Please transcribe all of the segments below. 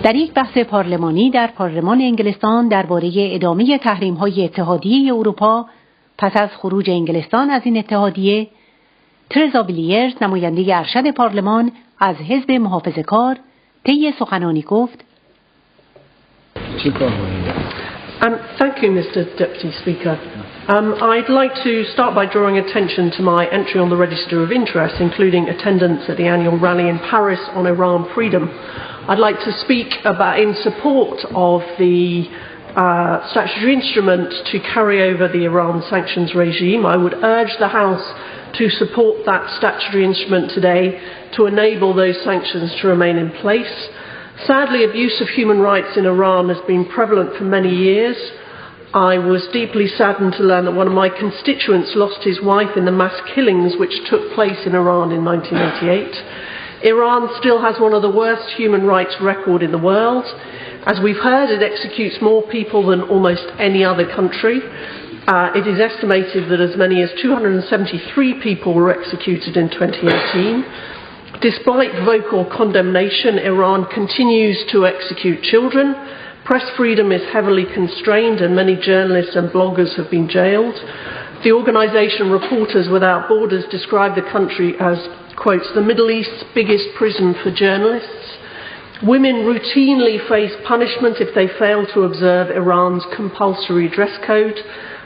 در یک بحث پارلمانی در پارلمان انگلستان درباره ادامه تحریم‌های اتحادیه اروپا پس از خروج انگلستان از این اتحادیه، ترزا ویلیرز نماینده ارشد پارلمان از حزب محافظه‌کار طی سخنانی گفت: Thank you, Mr. Deputy Speaker. I'd like to start by drawing attention to my entry on the Register of Interest, including attendance at the annual rally in Paris on Iran freedom. I'd like to speak about in support of the statutory instrument to carry over the Iran sanctions regime. I would urge the House to support that statutory instrument today to enable those sanctions to remain in place. Sadly, abuse of human rights in Iran has been prevalent for many years. I was deeply saddened to learn that one of my constituents lost his wife in the mass killings which took place in Iran in 1988. Iran still has one of the worst human rights record in the world. As we've heard, it executes more people than almost any other country. It is estimated that as many as 273 people were executed in 2018. Despite vocal condemnation, Iran continues to execute children. Press freedom is heavily constrained and many journalists and bloggers have been jailed. The organisation Reporters Without Borders described the country as, quotes, the Middle East's biggest prison for journalists. Women routinely face punishment if they fail to observe Iran's compulsory dress code.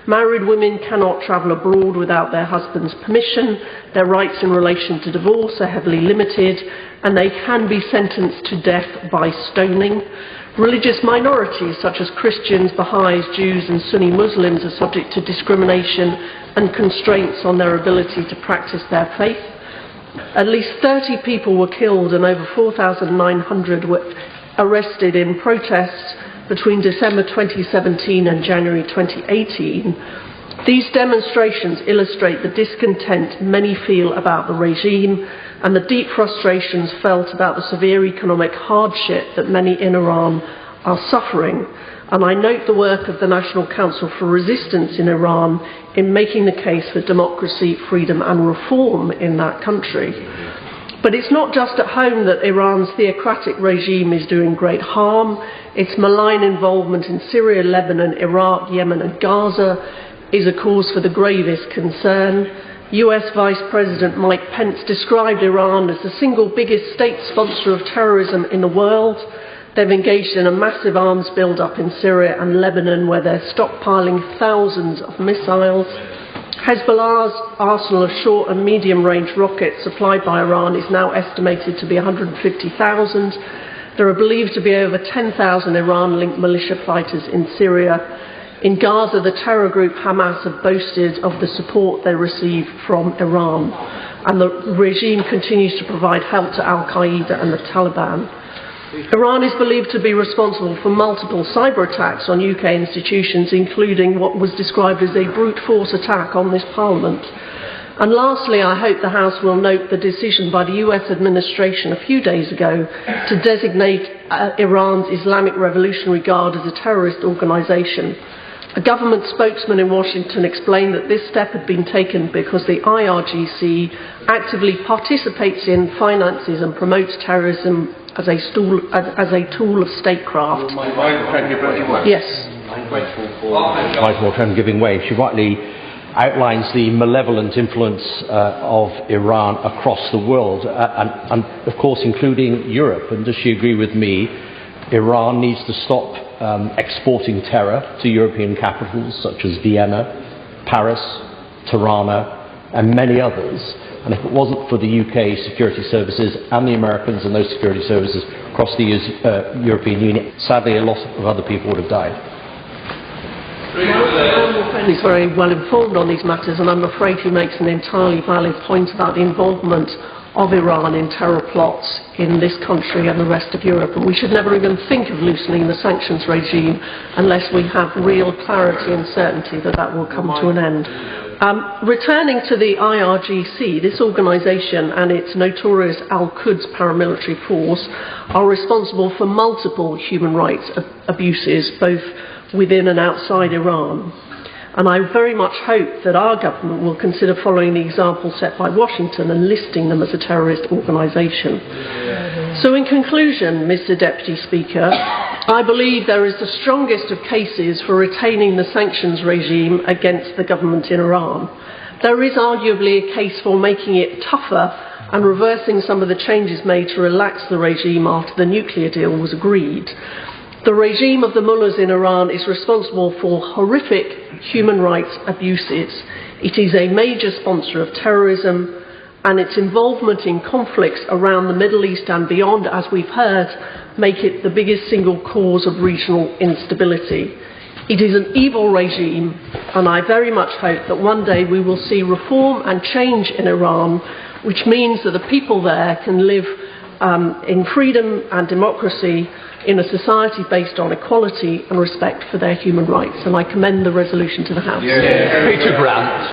Married women cannot travel abroad without their husband's permission. Their rights in relation to divorce are heavily limited, and they can be sentenced to death by stoning. Religious minorities such as Christians, Baha'is, Jews and Sunni Muslims are subject to discrimination and constraints on their ability to practice their faith. At least 30 people were killed and over 4,900 were arrested in protests between December 2017 and January 2018. These demonstrations illustrate the discontent many feel about the regime and the deep frustrations felt about the severe economic hardship that many in Iran are suffering. And I note the work of the National Council for Resistance in Iran in making the case for democracy, freedom and reform in that country. But it's not just at home that Iran's theocratic regime is doing great harm. Its malign involvement in Syria, Lebanon, Iraq, Yemen and Gaza is a cause for the gravest concern. US Vice President Mike Pence described Iran as the single biggest state sponsor of terrorism in the world. They've engaged in a massive arms build-up in Syria and Lebanon where they're stockpiling thousands of missiles. Hezbollah's arsenal of short and medium-range rockets supplied by Iran is now estimated to be 150,000. There are believed to be over 10,000 Iran-linked militia fighters in Syria. In Gaza, the terror group Hamas have boasted of the support they receive from Iran, and the regime continues to provide help to Al-Qaeda and the Taliban. Iran is believed to be responsible for multiple cyber attacks on UK institutions, including what was described as a brute force attack on this Parliament. And lastly, I hope the House will note the decision by the US administration a few days ago to designate Iran's Islamic Revolutionary Guard as a terrorist organisation. A government spokesman in Washington explained that this step had been taken because the IRGC actively participates in, finances and promotes terrorism as a tool of statecraft. Yes. Giving way. She rightly outlines the malevolent influence of Iran across the world, and of course including Europe. And does she agree with me? Iran needs to stop exporting terror to European capitals such as Vienna, Paris, Tirana and many others. And if it wasn't for the UK security services and the Americans and those security services across the European Union, sadly a lot of other people would have died. He's very well informed on these matters, and I'm afraid he makes an entirely valid point about the involvement of Iran in terror plots in this country and the rest of Europe, and we should never even think of loosening the sanctions regime unless we have real clarity and certainty that that will come to an end. Returning to the IRGC, this organisation and its notorious Al-Quds paramilitary force are responsible for multiple human rights abuses, both within and outside Iran. And I very much hope that our government will consider following the example set by Washington and listing them as a terrorist organisation. So in conclusion, Mr Deputy Speaker, I believe there is the strongest of cases for retaining the sanctions regime against the government in Iran. There is arguably a case for making it tougher and reversing some of the changes made to relax the regime after the nuclear deal was agreed. The regime of the mullahs in Iran is responsible for horrific human rights abuses. It is a major sponsor of terrorism, and its involvement in conflicts around the Middle East and beyond, as we've heard, make it the biggest single cause of regional instability. It is an evil regime, and I very much hope that one day we will see reform and change in Iran, which means that the people there can live in freedom and democracy in a society based on equality and respect for their human rights. And I commend the resolution to the House. Peter Grant.